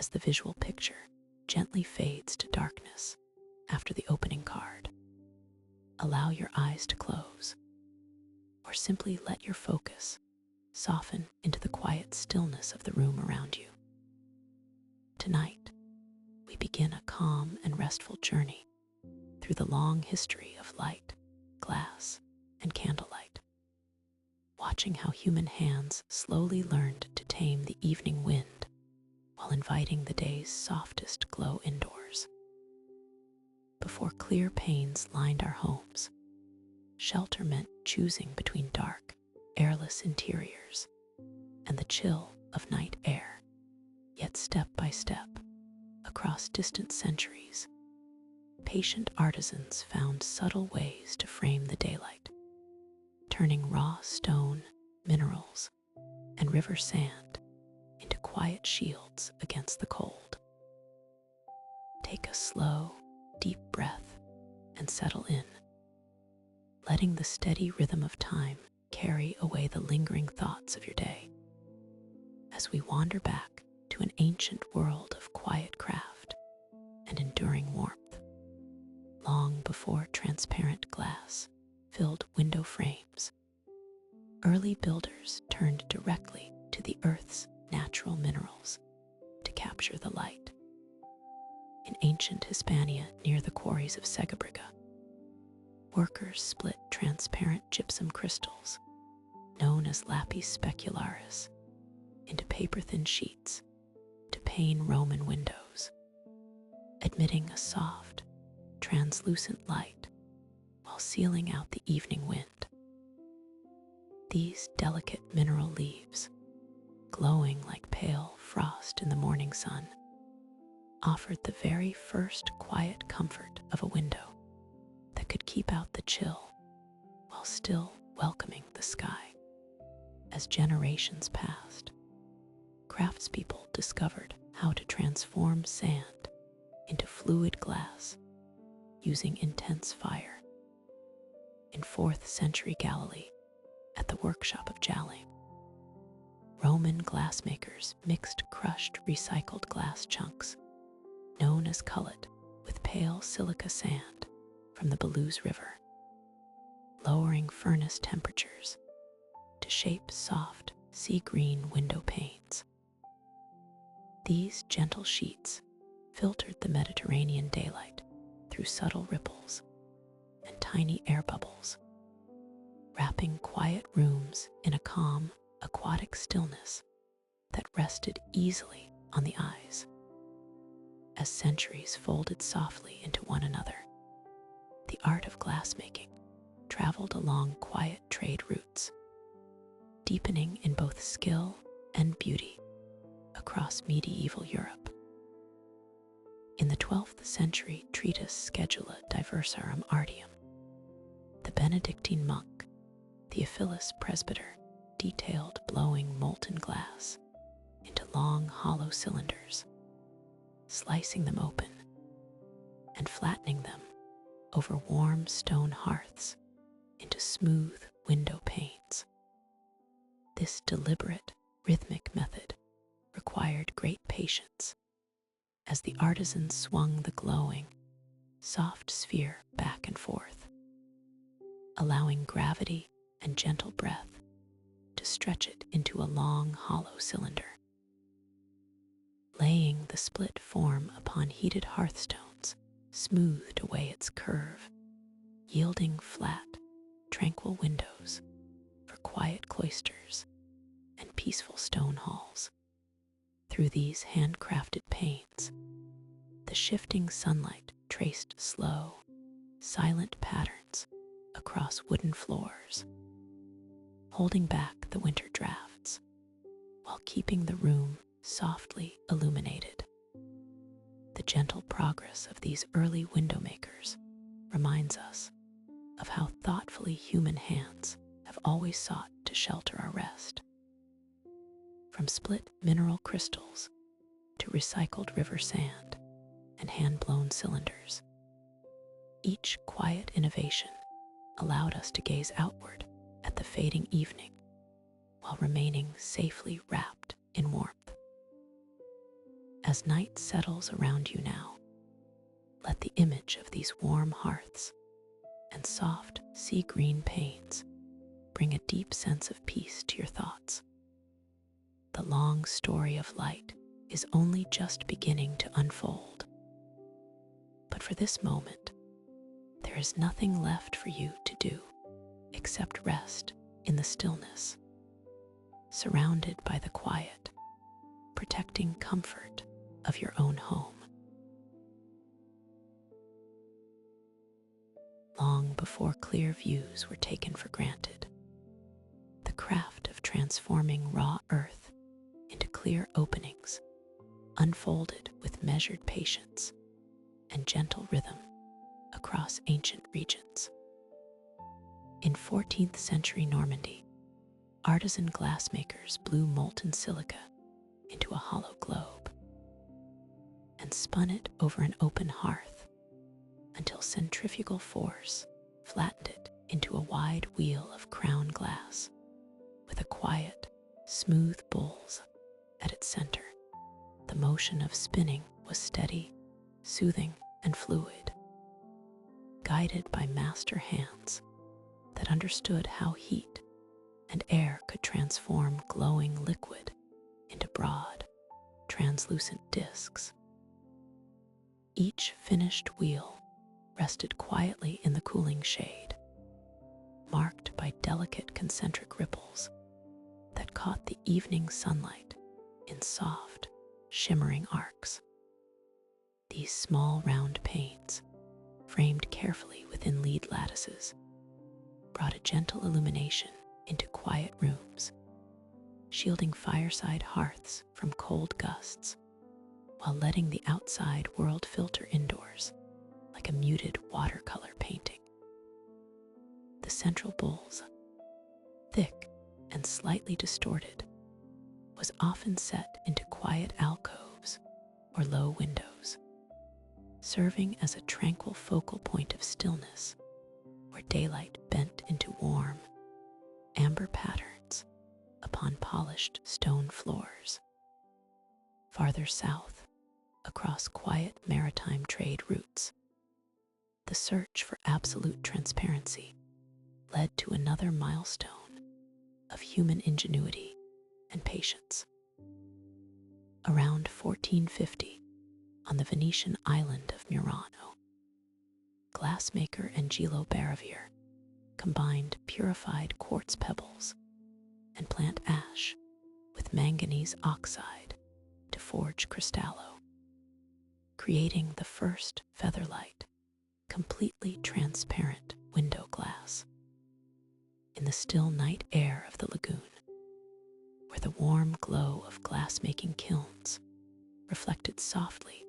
as the visual picture gently fades to darkness after the opening card. Allow your eyes to close, or simply let your focus soften into the quiet stillness of the room around you. Tonight, we begin a calm and restful journey through the long history of light, glass, and candlelight, watching how human hands slowly learned to tame the evening wind while inviting the day's softest glow indoors. Before clear panes lined our homes, shelter meant choosing between dark, airless interiors and the chill of night air. Yet step by step, across distant centuries, patient artisans found subtle ways to frame the daylight, turning raw stone, minerals, and river sand into quiet shields against the cold. Take a slow, deep breath and settle in, letting the steady rhythm of time carry away the lingering thoughts of your day. As we wander back to an ancient world of quiet craft and enduring warmth, long before transparent glass filled window frames, early builders turned directly to the Earth's natural minerals to capture the light. In ancient Hispania near the quarries of Segabriga, workers split transparent gypsum crystals, known as lapis specularis, into paper-thin sheets to paint Roman windows, admitting a soft, translucent light while sealing out the evening wind. These delicate mineral leaves, glowing like pale frost in the morning sun, offered the very first quiet comfort of a window that could keep out the chill while still welcoming the sky. As generations passed, craftspeople discovered how to transform sand into fluid glass using intense fire. In 4th century Galilee, at the workshop of Jalling, Roman glassmakers mixed crushed recycled glass chunks, known as cullet, with pale silica sand from the Belus River, lowering furnace temperatures to shape soft sea-green window panes. These gentle sheets filtered the Mediterranean daylight through subtle ripples and tiny air bubbles, wrapping quiet rooms in a calm, aquatic stillness that rested easily on the eyes. As centuries folded softly into one another, the art of glassmaking traveled along quiet trade routes, deepening in both skill and beauty across medieval Europe. In the 12th century treatise Schedula Diversarum Artium, the Benedictine monk Theophilus Presbyter detailed blowing molten glass into long hollow cylinders, slicing them open and flattening them over warm stone hearths into smooth window panes. This deliberate, rhythmic method required great patience as the artisan swung the glowing, soft sphere back and forth, allowing gravity and gentle breath to stretch it into a long, hollow cylinder. Laying the split form upon heated hearthstones smoothed away its curve, yielding flat, tranquil windows for quiet cloisters and peaceful stone halls. Through these handcrafted panes, the shifting sunlight traced slow, silent patterns across wooden floors, holding back the winter drafts while keeping the room softly illuminated. The gentle progress of these early window makers reminds us of how thoughtfully human hands have always sought to shelter our rest. From split mineral crystals to recycled river sand and hand-blown cylinders, each quiet innovation allowed us to gaze outward at the fading evening while remaining safely wrapped in warmth. As night settles around you now, let the image of these warm hearths and soft sea green panes bring a deep sense of peace to your thoughts. The long story of light is only just beginning to unfold. But for this moment, there is nothing left for you to do except rest in the stillness, surrounded by the quiet, protecting comfort of your own home. Long before clear views were taken for granted, the craft of transforming raw earth into clear openings unfolded with measured patience and gentle rhythm across ancient regions. In 14th century Normandy, artisan glassmakers blew molten silica into a hollow globe and spun it over an open hearth until centrifugal force flattened it into a wide wheel of crown glass with a quiet, smooth bowls at its center. The motion of spinning was steady, soothing, and fluid, guided by master hands that understood how heat and air could transform glowing liquid into broad, translucent discs. Each finished wheel rested quietly in the cooling shade, marked by delicate concentric ripples that caught the evening sunlight in soft, shimmering arcs. These small round panes, framed carefully within lead lattices, brought a gentle illumination into quiet rooms, shielding fireside hearths from cold gusts, while letting the outside world filter indoors like a muted watercolor painting. The central bowls, thick and slightly distorted, was often set into quiet alcoves or low windows, serving as a tranquil focal point of stillness where daylight bent into warm, amber patterns upon polished stone floors. Farther south, across quiet maritime trade routes, the search for absolute transparency led to another milestone of human ingenuity and patience. Around 1450, on the Venetian island of Murano, glassmaker Angelo Baravere combined purified quartz pebbles and plant ash with manganese oxide to forge cristallo, creating the first featherlight, completely transparent window glass. In the still night air of the lagoon, where the warm glow of glass-making kilns reflected softly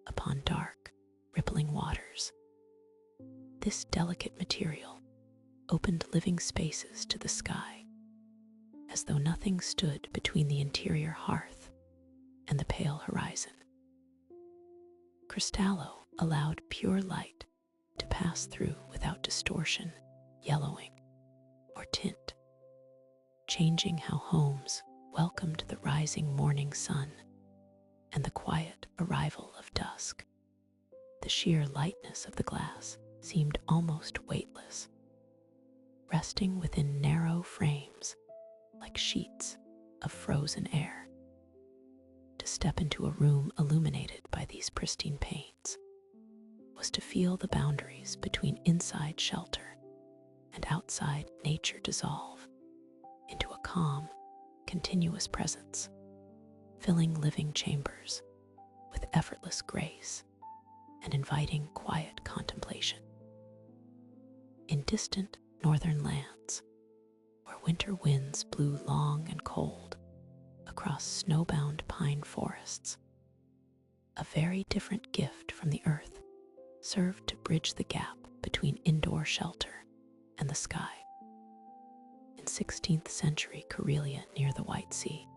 upon dark, rippling waters, this delicate material opened living spaces to the sky, as though nothing stood between the interior hearth and the pale horizon. Cristallo allowed pure light to pass through without distortion, yellowing, or tint, changing how homes welcomed the rising morning sun and the quiet arrival of dusk. The sheer lightness of the glass seemed almost weightless, resting within narrow frames like sheets of frozen air. To step into a room illuminated by these pristine panes was to feel the boundaries between inside shelter and outside nature dissolve into a calm, continuous presence, filling living chambers with effortless grace and inviting quiet contemplation. In distant northern lands, where winter winds blew long and cold across snowbound pine forests, a very different gift from the earth served to bridge the gap between indoor shelter and the sky. In 16th century Karelia near the White Sea,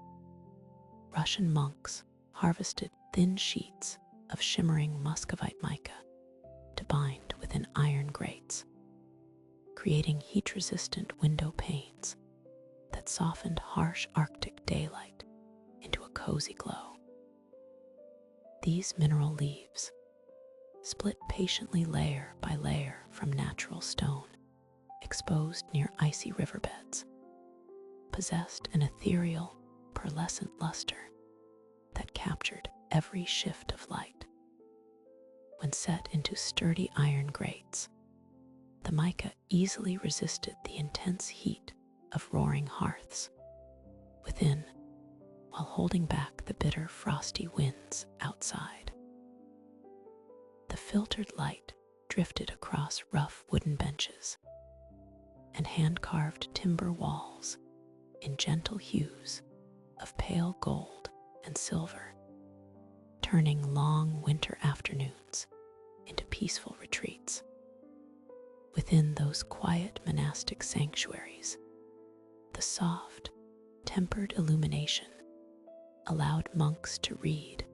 Russian monks harvested thin sheets of shimmering muscovite mica to bind within iron grates, creating heat-resistant window panes that softened harsh Arctic daylight into a cozy glow. These mineral leaves, split patiently layer by layer from natural stone, exposed near icy riverbeds, possessed an ethereal, pearlescent luster that captured every shift of light. When set into sturdy iron grates, the mica easily resisted the intense heat of roaring hearths within, while holding back the bitter, frosty winds outside. The filtered light drifted across rough wooden benches and hand-carved timber walls in gentle hues of pale gold and silver, turning long winter afternoons into peaceful retreats. Within those quiet monastic sanctuaries, the soft, tempered illumination allowed monks to read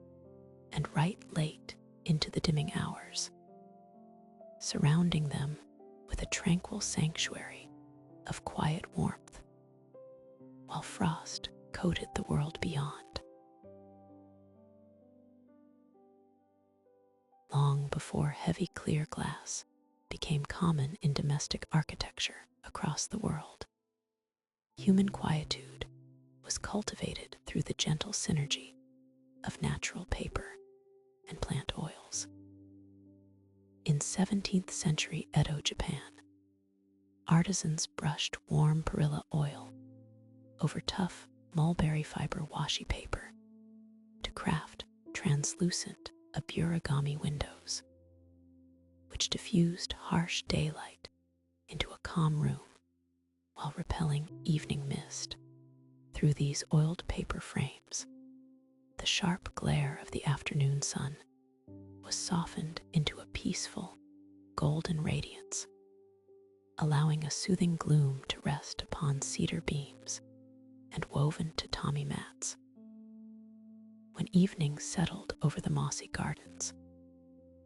and write late into the dimming hours, surrounding them with a tranquil sanctuary of quiet warmth, while frost coated the world beyond. Long before heavy clear glass became common in domestic architecture across the world, human quietude was cultivated through the gentle synergy of natural paper and plant oils. In 17th century Edo, Japan, artisans brushed warm perilla oil over tough mulberry fiber washi paper to craft translucent aburigami windows, which diffused harsh daylight into a calm room while repelling evening mist. Through these oiled paper frames, the sharp glare of the afternoon sun was softened into a peaceful, golden radiance, allowing a soothing gloom to rest upon cedar beams and woven tatami mats. When evening settled over the mossy gardens,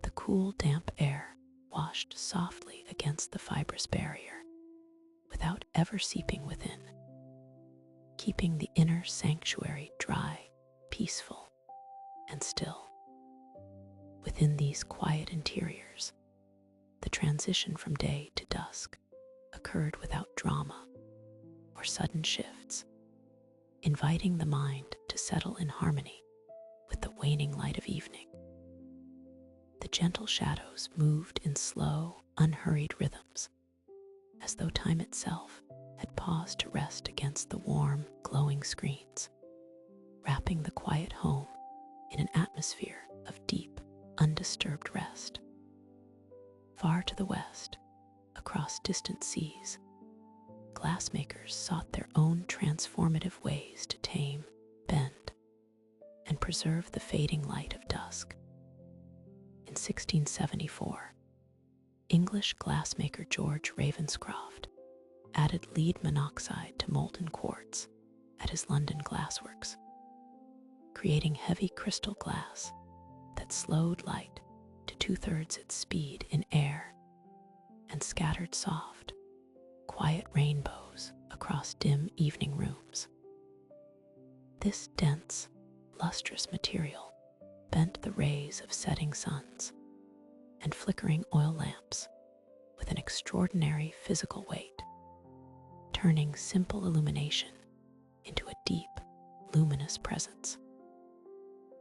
the cool, damp air washed softly against the fibrous barrier without ever seeping within, keeping the inner sanctuary dry, peaceful, and still. Within these quiet interiors, the transition from day to dusk occurred without drama or sudden shifts, inviting the mind to settle in harmony with the waning light of evening. The gentle shadows moved in slow, unhurried rhythms, as though time itself had paused to rest against the warm, glowing screens, wrapping the quiet home in an atmosphere of deep, undisturbed rest. Far to the west, across distant seas, glassmakers sought their own transformative ways to tame, bend, and preserve the fading light of dusk. In 1674, English glassmaker George Ravenscroft added lead monoxide to molten quartz at his London glassworks, creating heavy crystal glass that slowed light to 2/3 its speed in air and scattered soft, quiet rainbows across dim evening rooms. This dense, lustrous material bent the rays of setting suns and flickering oil lamps with an extraordinary physical weight, turning simple illumination into a deep, luminous presence.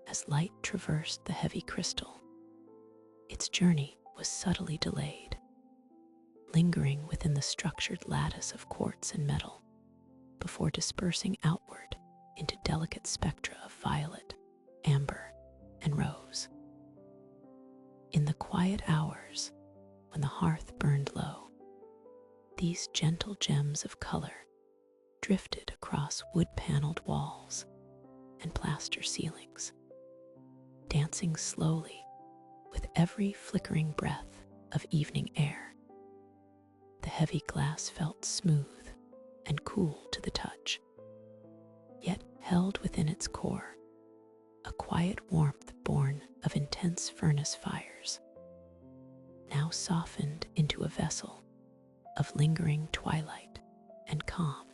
As light traversed the heavy crystal, its journey was subtly delayed, lingering within the structured lattice of quartz and metal before dispersing outward into delicate spectra of violet, amber, and rose. In the quiet hours when the hearth burned low, these gentle gems of color drifted across wood-paneled walls and plaster ceilings, dancing slowly with every flickering breath of evening air. The heavy glass felt smooth and cool to the touch, yet held within its core a quiet warmth born of intense furnace fires, now softened into a vessel of lingering twilight and calm,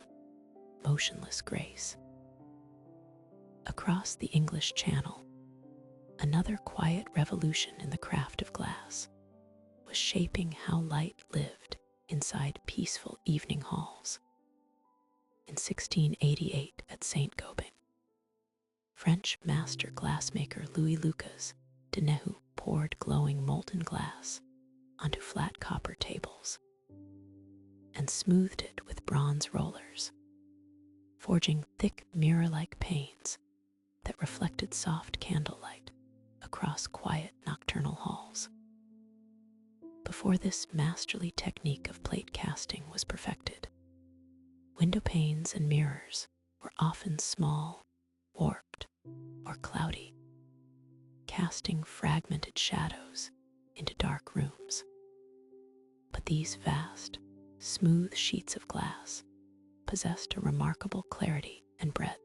motionless grace. Across the English Channel, Another quiet revolution in the craft of glass was shaping how light lived inside peaceful evening halls. In 1688 at St. Gobain, French master glassmaker Louis Lucas de Nehu poured glowing molten glass onto flat copper tables and smoothed it with bronze rollers, forging thick mirror-like panes that reflected soft candlelight across quiet nocturnal halls. Before this masterly technique of plate casting was perfected, window panes and mirrors were often small, warped, or cloudy, casting fragmented shadows into dark rooms. But these vast, smooth sheets of glass possessed a remarkable clarity and breadth,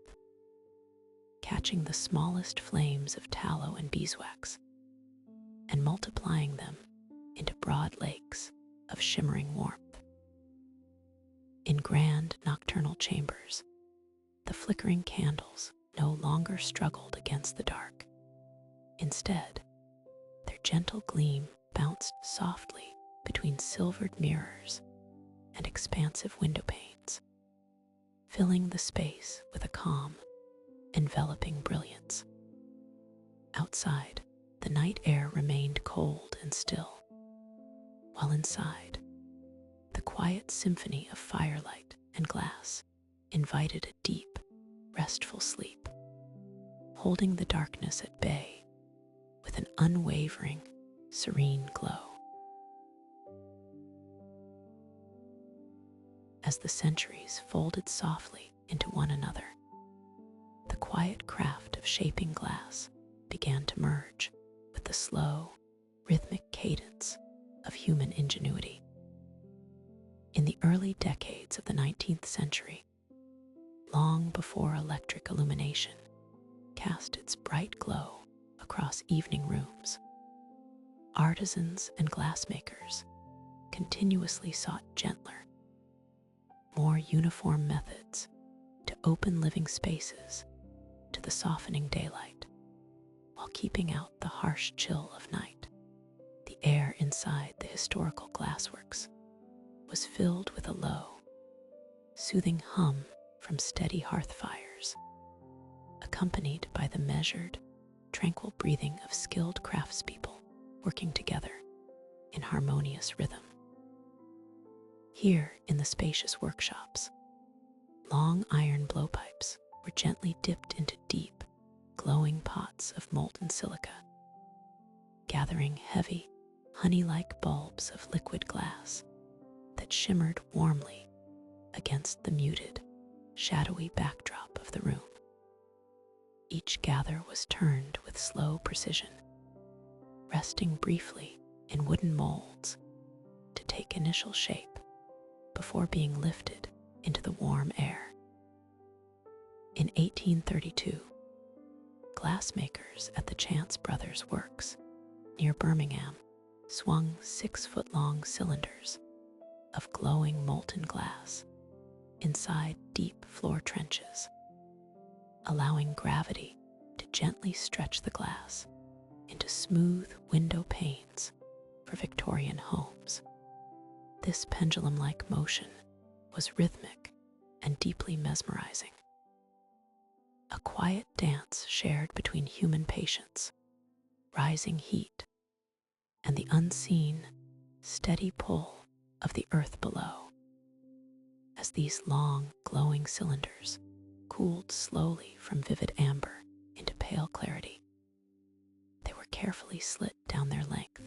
catching the smallest flames of tallow and beeswax and multiplying them into broad lakes of shimmering warmth. In grand nocturnal chambers, the flickering candles no longer struggled against the dark. Instead, their gentle gleam bounced softly between silvered mirrors and expansive window panes, filling the space with a calm, enveloping brilliance. Outside, the night air remained cold and still, while inside, the quiet symphony of firelight and glass invited a deep, restful sleep, holding the darkness at bay with an unwavering, serene glow. As the centuries folded softly into one another, the quiet craft of shaping glass began to merge with the slow, rhythmic cadence of human ingenuity. In the early decades of the 19th century, long before electric illumination cast its bright glow across evening rooms, artisans and glassmakers continuously sought gentler, more uniform methods to open living spaces to the softening daylight, while keeping out the harsh chill of night. The air inside the historical glassworks was filled with a low, soothing hum from steady hearth fires, accompanied by the measured, tranquil breathing of skilled craftspeople working together in harmonious rhythm. Here in the spacious workshops, long iron blowpipes were gently dipped into deep, glowing pots of molten silica, gathering heavy, honey-like bulbs of liquid glass that shimmered warmly against the muted, shadowy backdrop of the room. Each gather was turned with slow precision, resting briefly in wooden molds to take initial shape before being lifted into the warm air. In 1832, glassmakers at the Chance Brothers Works near Birmingham swung 6-foot-long cylinders of glowing molten glass inside deep floor trenches, allowing gravity to gently stretch the glass into smooth window panes for Victorian homes. This pendulum-like motion was rhythmic and deeply mesmerizing, a quiet dance shared between human patience, rising heat, and the unseen, steady pull of the earth below. As these long, glowing cylinders cooled slowly from vivid amber into pale clarity, they were carefully slit down their length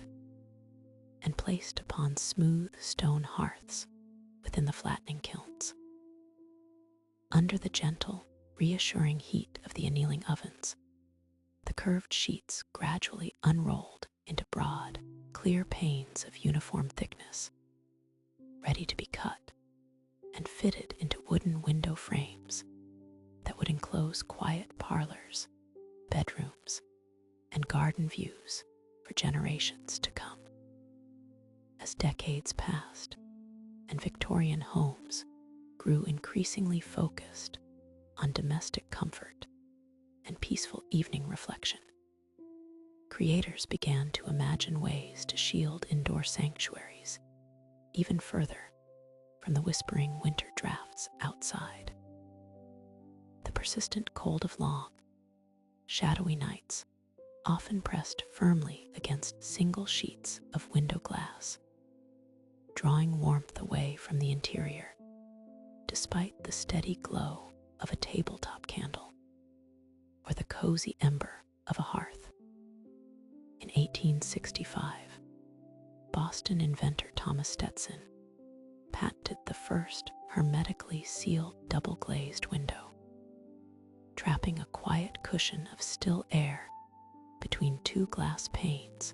and placed upon smooth stone hearths within the flattening kilns. Under the gentle, reassuring heat of the annealing ovens, the curved sheets gradually unrolled into broad, clear panes of uniform thickness, ready to be cut and fitted into wooden window frames that would enclose quiet parlors, bedrooms, and garden views for generations to come. As decades passed and Victorian homes grew increasingly focused on domestic comfort and peaceful evening reflection, creators began to imagine ways to shield indoor sanctuaries even further from the whispering winter drafts outside. The persistent cold of long, shadowy nights often pressed firmly against single sheets of window glass, drawing warmth away from the interior, despite the steady glow of a tabletop candle or the cozy ember of a hearth. In 1865, Boston inventor Thomas Stetson patented the first hermetically sealed double-glazed window, trapping a quiet cushion of still air between two glass panes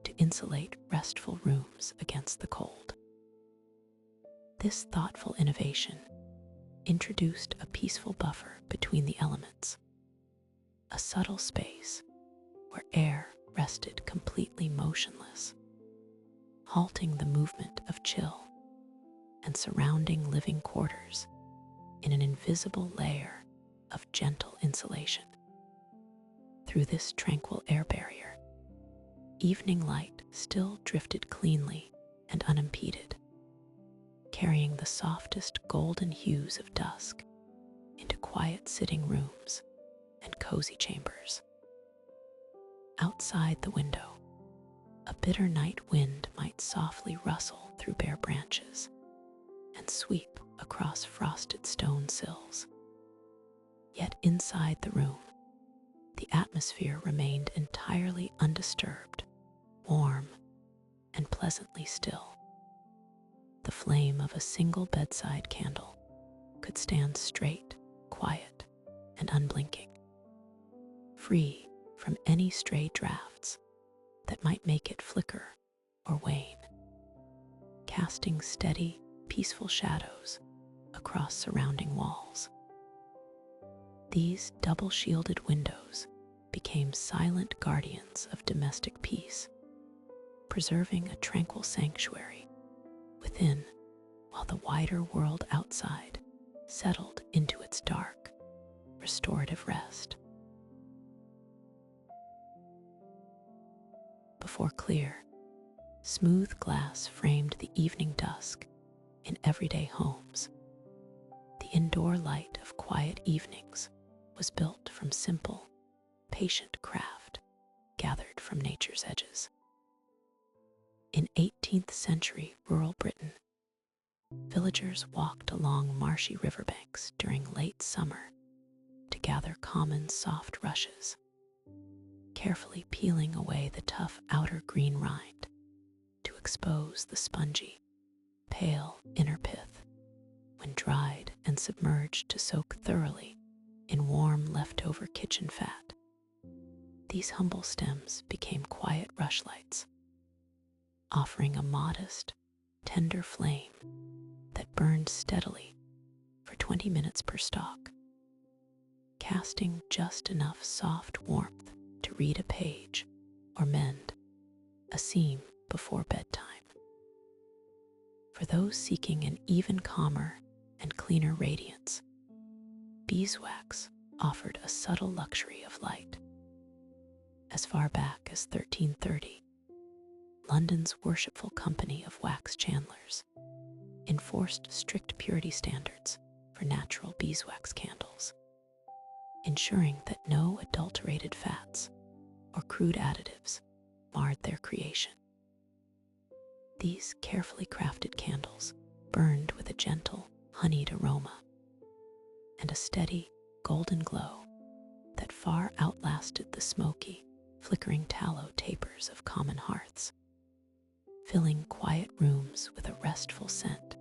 to insulate restful rooms against the cold. This thoughtful innovation introduced a peaceful buffer between the elements, a subtle space where air rested completely motionless, halting the movement of chill and surrounding living quarters in an invisible layer of gentle insulation. Through this tranquil air barrier, evening light still drifted cleanly and unimpeded, carrying the softest golden hues of dusk into quiet sitting rooms and cozy chambers. Outside the window, a bitter night wind might softly rustle through bare branches and sweep across frosted stone sills. Yet inside the room, the atmosphere remained entirely undisturbed, warm, and pleasantly still. The flame of a single bedside candle could stand straight, quiet, and unblinking, free from any stray drafts that might make it flicker or wane, casting steady, peaceful shadows across surrounding walls. These double-shielded windows became silent guardians of domestic peace, preserving a tranquil sanctuary within while the wider world outside settled into its dark, restorative rest. Before clear, smooth glass framed the evening dusk in everyday homes, the indoor light of quiet evenings was built from simple, patient craft gathered from nature's edges. In 18th century rural Britain, villagers walked along marshy riverbanks during late summer to gather common soft rushes, carefully peeling away the tough outer green rind to expose the spongy, pale inner pith when dried and submerged to soak thoroughly in warm leftover kitchen fat. These humble stems became quiet rushlights, offering a modest, tender flame that burned steadily for 20 minutes per stalk, casting just enough soft warmth to read a page or mend a seam before bedtime. For those seeking an even calmer and cleaner radiance, beeswax offered a subtle luxury of light. As far back as 1330, London's worshipful company of wax chandlers enforced strict purity standards for natural beeswax candles, ensuring that no adulterated fats or crude additives marred their creation. These carefully crafted candles burned with a gentle, honeyed aroma and a steady, golden glow that far outlasted the smoky, flickering tallow tapers of common hearths, filling quiet rooms with a restful scent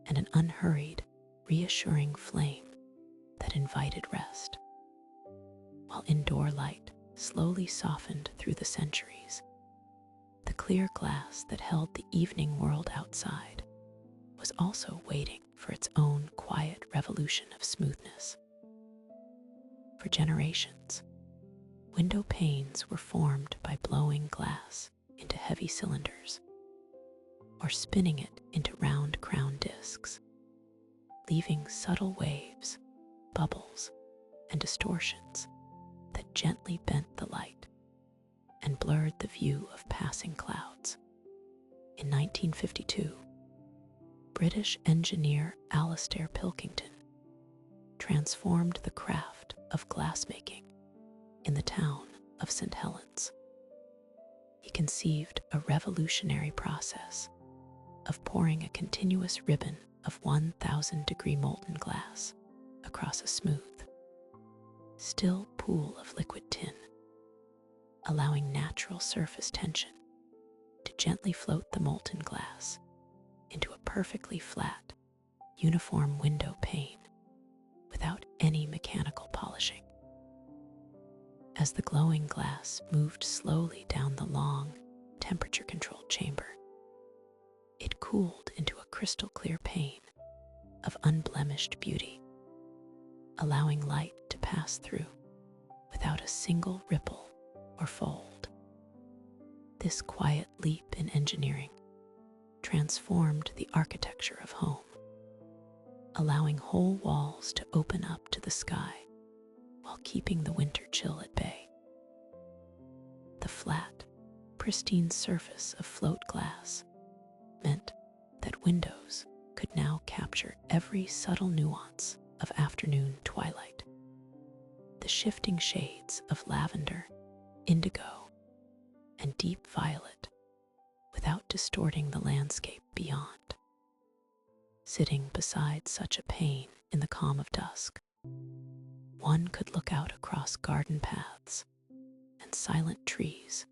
and an unhurried, reassuring flame that invited rest. While indoor light slowly softened through the centuries, the clear glass that held the evening world outside was also waiting for its own quiet revolution of smoothness. For generations, window panes were formed by blowing glass into heavy cylinders or spinning it into round crown discs, leaving subtle waves, bubbles, and distortions that gently bent the light and blurred the view of passing clouds. In 1952, British engineer Alastair Pilkington transformed the craft of glassmaking in the town of St. Helens. He conceived a revolutionary process of pouring a continuous ribbon of 1,000-degree molten glass across a smooth, still pool of liquid tin, allowing natural surface tension to gently float the molten glass into a perfectly flat, uniform window pane without any mechanical polishing. As the glowing glass moved slowly down the long, temperature-controlled chamber, it cooled into a crystal-clear pane of unblemished beauty, allowing light to pass through without a single ripple or fold. This quiet leap in engineering transformed the architecture of home, allowing whole walls to open up to the sky while keeping the winter chill at bay. The flat, pristine surface of float glass meant that windows could now capture every subtle nuance of afternoon twilight. The shifting shades of lavender, indigo, and deep violet without distorting the landscape beyond. Sitting beside such a pane in the calm of dusk, one could look out across garden paths and silent trees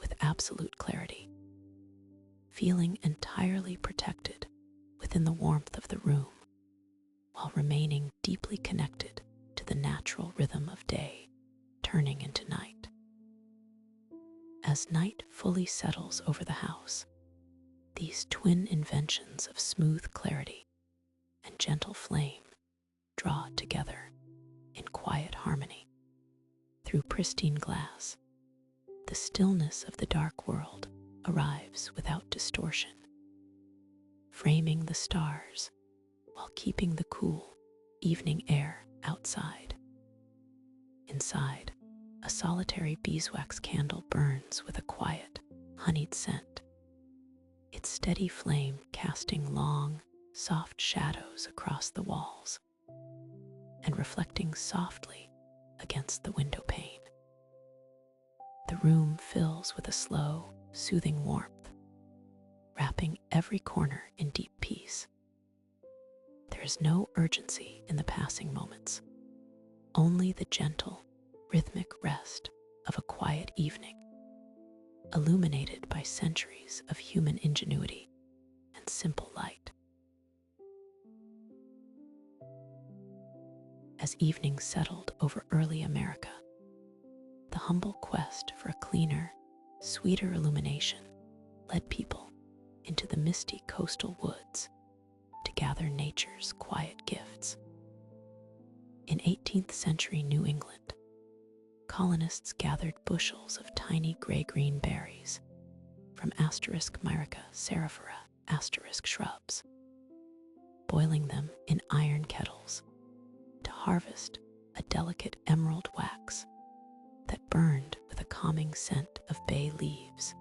with absolute clarity, feeling entirely protected within the warmth of the room while remaining deeply connected to the natural rhythm of day turning into night. As night fully settles over the house, these twin inventions of smooth clarity and gentle flame draw together in quiet harmony. Through pristine glass, the stillness of the dark world arrives without distortion, framing the stars while keeping the cool evening air outside. Inside, a solitary beeswax candle burns with a quiet, honeyed scent, its steady flame casting long, soft shadows across the walls and reflecting softly against the window pane. The room fills with a slow, soothing warmth, wrapping every corner in deep peace. There is no urgency in the passing moments, only the gentle, rhythmic rest of a quiet evening, illuminated by centuries of human ingenuity and simple light. As evening settled over early America, the humble quest for a cleaner, sweeter illumination led people into the misty coastal woods to gather nature's quiet gifts. In 18th century New England, colonists gathered bushels of tiny gray-green berries from Myrica cerifera shrubs, boiling them in iron kettles to harvest a delicate emerald wax that burned with a calming scent of bay leaves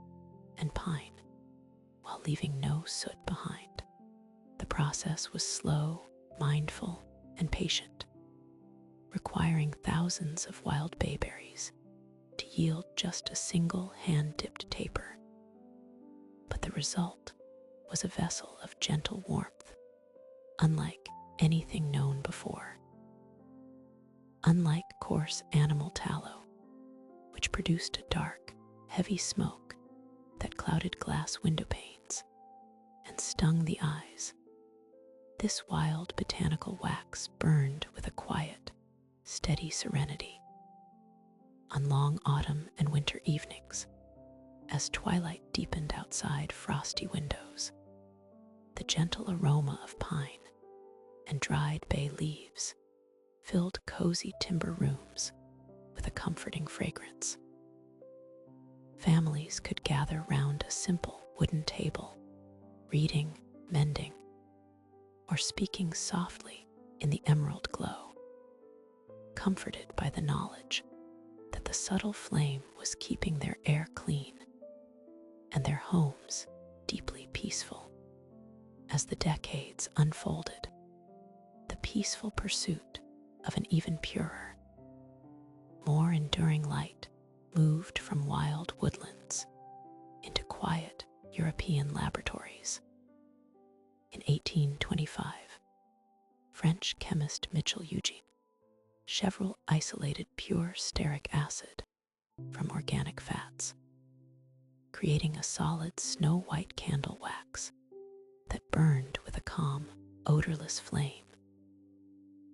and pine while leaving no soot behind. The process was slow, mindful, and patient, requiring thousands of wild bayberries to yield just a single hand-dipped taper. But the result was a vessel of gentle warmth, unlike anything known before. Unlike coarse animal tallow, which produced a dark, heavy smoke that clouded glass window panes and stung the eyes, this wild botanical wax burned with a quiet, steady serenity. On long autumn and winter evenings, as twilight deepened outside frosty windows, the gentle aroma of pine and dried bay leaves filled cozy timber rooms with a comforting fragrance. Families could gather round a simple wooden table, reading, mending, or speaking softly in the emerald glow, comforted by the knowledge that the The subtle flame was keeping their air clean and their homes deeply peaceful. As the decades unfolded, the peaceful pursuit of an even purer, more enduring light moved from wild woodlands into quiet European laboratories. In 1825, French chemist Michel Eugene Chevreul isolated pure stearic acid from organic fats, creating a solid snow-white candle wax that burned with a calm, odorless flame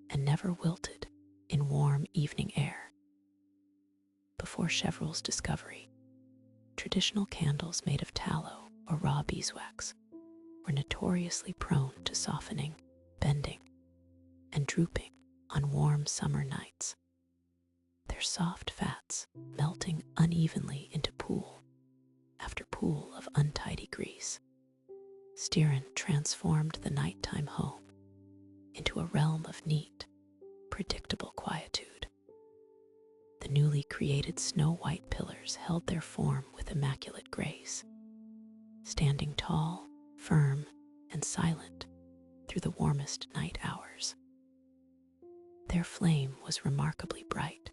and never wilted in warm evening air. Before Chevreul's discovery, traditional candles made of tallow or raw beeswax were notoriously prone to softening, bending, and drooping on warm summer nights, their soft fats melting unevenly into pool after pool of untidy grease. Styron transformed the nighttime home into a realm of neat, predictable quietude. The newly created snow-white pillars held their form with immaculate grace, standing tall, firm, and silent through the warmest night hours. Their flame was remarkably bright,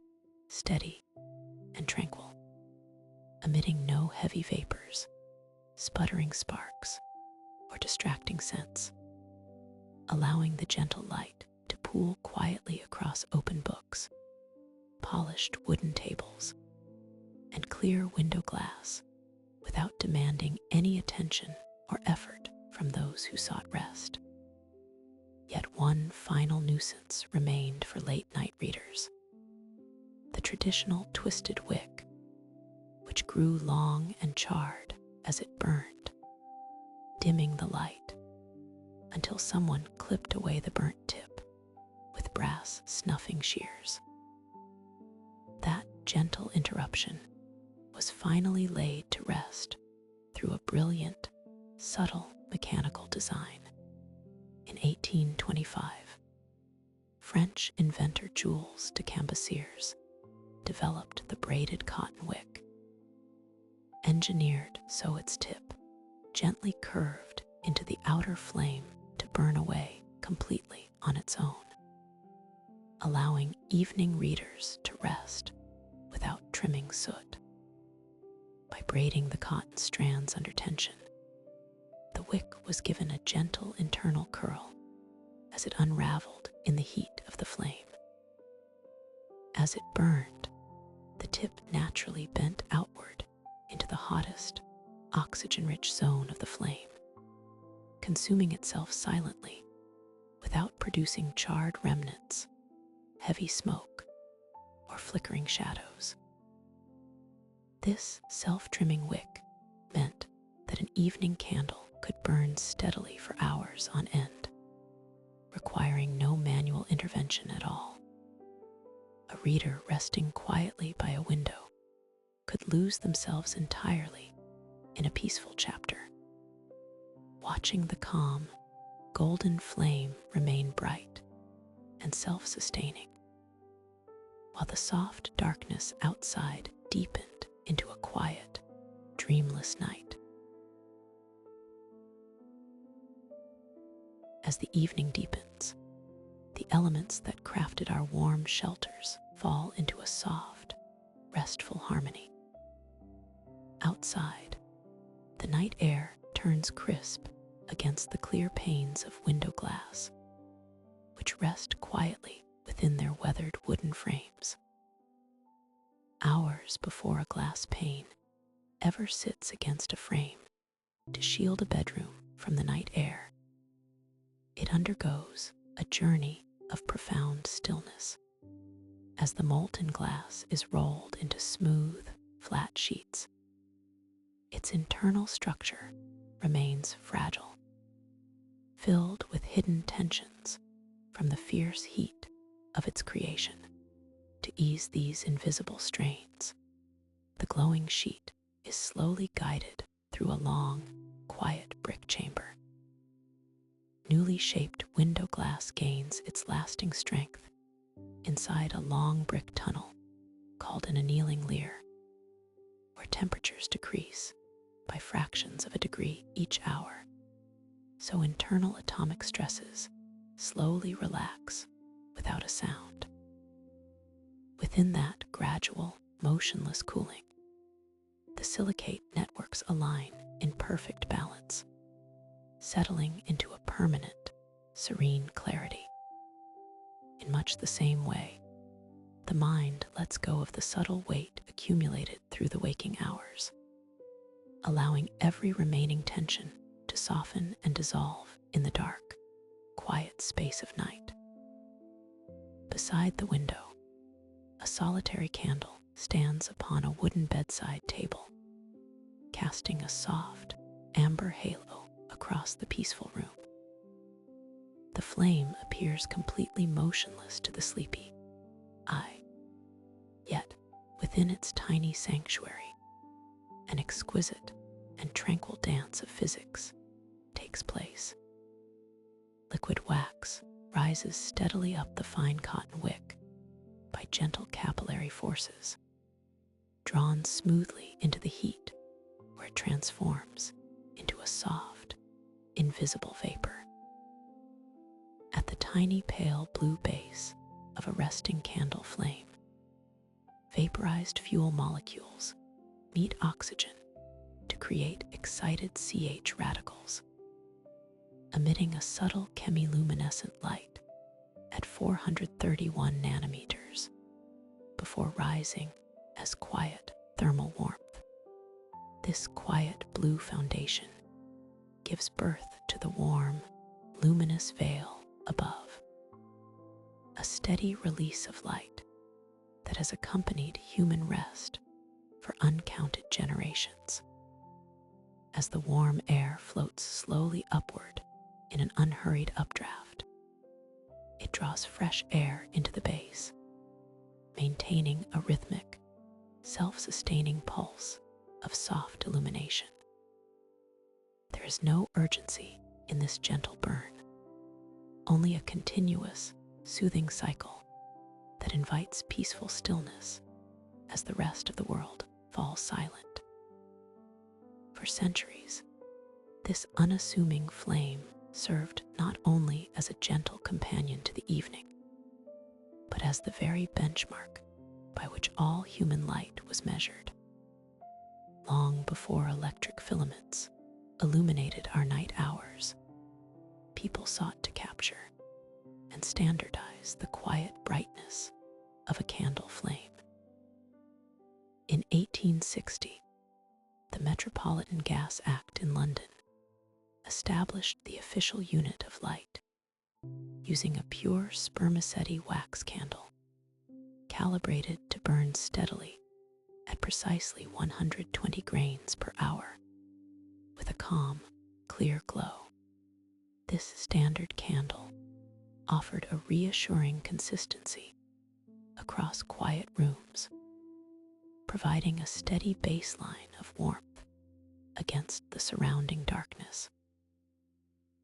steady, and tranquil, emitting no heavy vapors, sputtering sparks, or distracting scents, allowing the gentle light to pool quietly across open books, polished wooden tables, and clear window glass without demanding any attention or effort from those who sought rest. Yet one final nuisance remained for late-night readers: the traditional twisted wick, which grew long and charred as it burned, dimming the light until someone clipped away the burnt tip with brass snuffing shears. That gentle interruption was finally laid to rest through a brilliant, subtle mechanical design. In 1825, French inventor Jules de Cambaceres developed the braided cotton wick, engineered so its tip gently curved into the outer flame to burn away completely on its own, allowing evening readers to rest without trimming soot. By braiding the cotton strands under tension, the wick was given a gentle internal curl as it unraveled in the heat of the flame. As it burned, the tip naturally bent outward into the hottest, oxygen-rich zone of the flame, consuming itself silently without producing charred remnants, heavy smoke, or flickering shadows. This self-trimming wick meant that an evening candle could burn steadily for hours on end, requiring no manual intervention at all. A reader resting quietly by a window could lose themselves entirely in a peaceful chapter, watching the calm, golden flame remain bright and self-sustaining, while the soft darkness outside deepened into a quiet, dreamless night. As the evening deepens, the elements that crafted our warm shelters fall into a soft, restful harmony. Outside, the night air turns crisp against the clear panes of window glass, which rest quietly within their weathered wooden frames. Hours before a glass pane ever sits against a frame to shield a bedroom from the night air, it undergoes a journey of profound stillness as the molten glass is rolled into smooth, flat sheets. Its internal structure remains fragile, filled with hidden tensions from the fierce heat of its creation. To ease these invisible strains, the glowing sheet is slowly guided through a long, quiet brick chamber. Newly shaped window glass gains its lasting strength inside a long brick tunnel called called an annealing layer, where temperatures decrease by fractions of a degree each hour, so internal atomic stresses slowly relax without a sound. Within that gradual, motionless cooling, the silicate networks align in perfect balance, settling into a permanent, serene clarity. In much the same way, the mind lets go of the subtle weight accumulated through the waking hours, allowing every remaining tension to soften and dissolve in the dark, quiet space of night. Beside the window, a solitary candle stands upon a wooden bedside table, casting a soft, amber halo across the peaceful room. The flame appears completely motionless to the sleepy eye, yet within its tiny sanctuary, an exquisite and tranquil dance of physics takes place. Liquid wax rises steadily up the fine cotton wick by gentle capillary forces, drawn smoothly into the heat where it transforms into a soft, invisible vapor. At the tiny pale blue base of a resting candle flame, vaporized fuel molecules meet oxygen to create excited CH radicals, emitting a subtle chemiluminescent light at 431 nanometers before rising as quiet thermal warmth. This quiet blue foundation gives birth to the warm, luminous veil above, a steady release of light that has accompanied human rest for uncounted generations. As the warm air floats slowly upward in an unhurried updraft, it draws fresh air into the base, maintaining a rhythmic, self-sustaining pulse of soft illumination. There is no urgency in this gentle burn, only a continuous, soothing cycle that invites peaceful stillness as the rest of the world falls silent. For centuries, this unassuming flame served not only as a gentle companion to the evening, but as the very benchmark by which all human light was measured. Long before electric filaments illuminated our night hours, people sought to capture and standardize the quiet brightness of a candle flame. In 1860, the Metropolitan Gas Act in London established the official unit of light, using a pure spermaceti wax candle, calibrated to burn steadily at precisely 120 grains per hour, with a calm, clear glow. This standard candle offered a reassuring consistency across quiet rooms, providing a steady baseline of warmth against the surrounding darkness.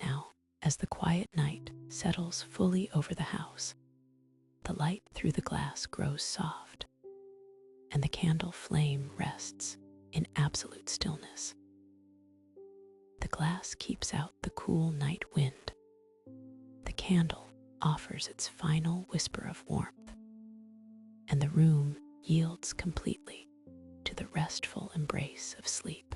Now, as the quiet night settles fully over the house, the light through the glass grows soft, and the candle flame rests in absolute stillness. The glass keeps out the cool night wind. The candle offers its final whisper of warmth, and the room yields completely to the restful embrace of sleep.